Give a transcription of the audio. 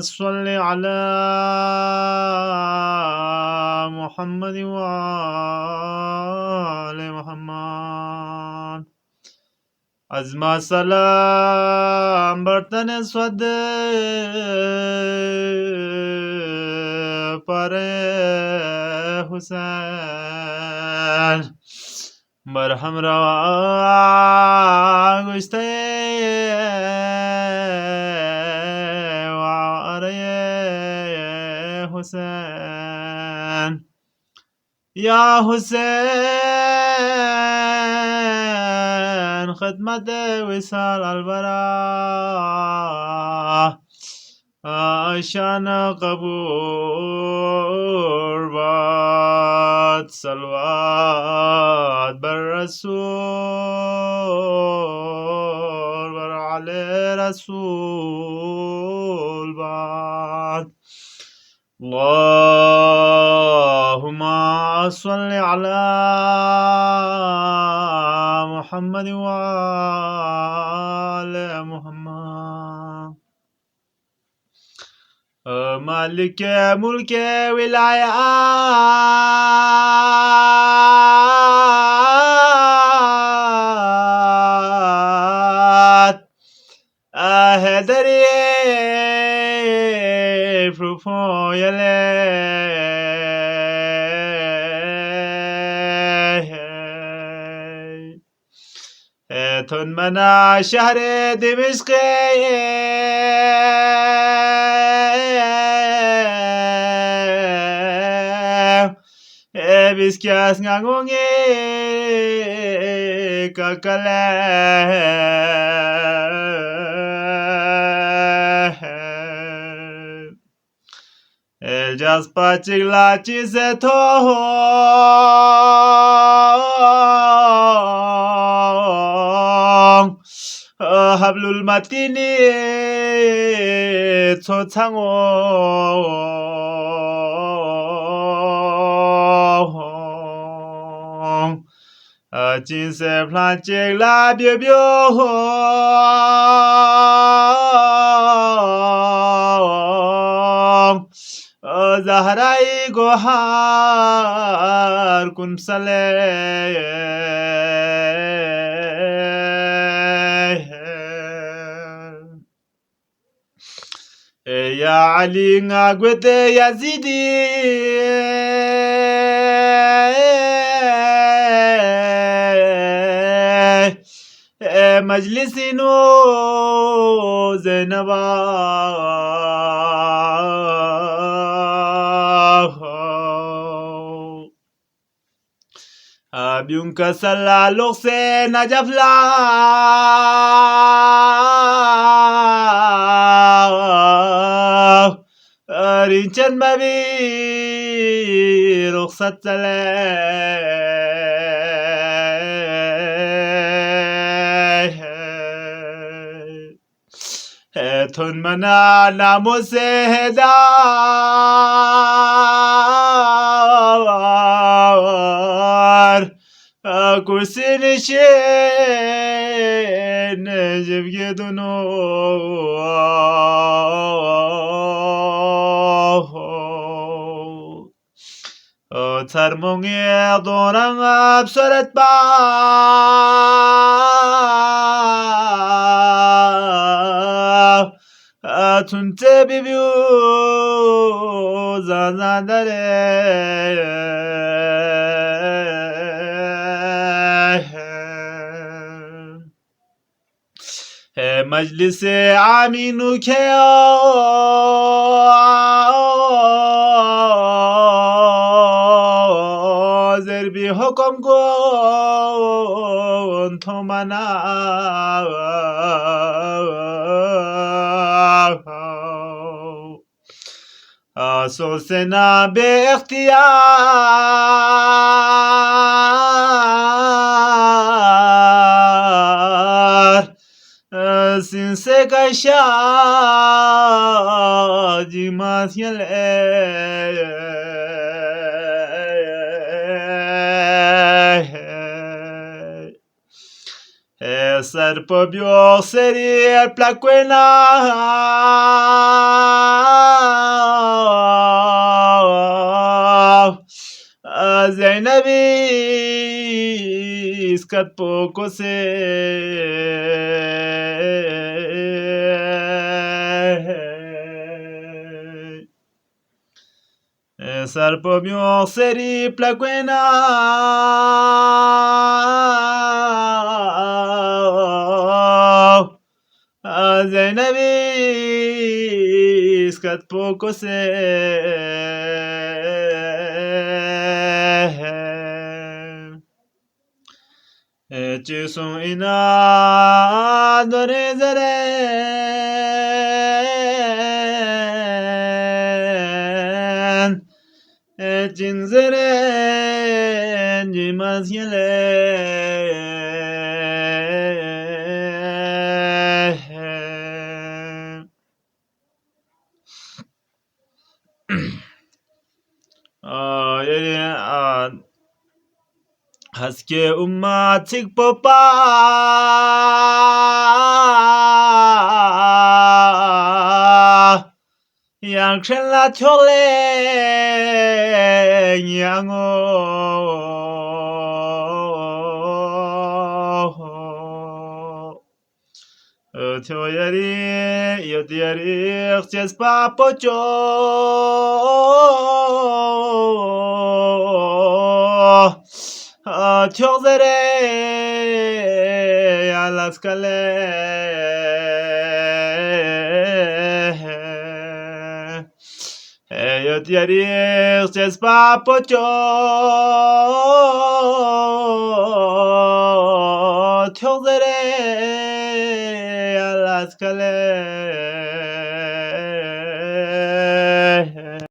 صل على محمد وآل محمد. أزما سلام برتن سود پاره حسین مرهم روا گشته وعره حسین یا حسین خدمت وصال البرا شان قبول باد صلوات بر رسول بر علی رسول باد. اللهم صل على محمد وآل محمد. مالك ملك ولايات هدري فروفو يلي تون منا شهر دمشق Viskas ngangonge kakale El jaspa chigla chise toho hablul matini chochango jinse plan chigla bio Zahrai gohar kun sale ya Ali ngagwete Yazidi majlisino Zainaba Abiunka sala lokse najafla Rinchan mabi rukhsat sale Thun mana namo se heda kursi nişin cevge dunu tarmonge donang absarat ba tunte bibiu zanadare مجلس عامینو که آذر بی حکم گون تو منا سوسنا به اختیار sinse kaşa cimas yele ser pobio seri el plaquena زينبي اسكت poco se Sarpo mio seri plaquena زينبي اسكت poco se ci sono in adorezeren cinzeren cimaz Haske ummatik popa yang la chole yango Toyari yotiari ches papocho Tjozere alaskale Yotiari ches papocho Tjozere alaskale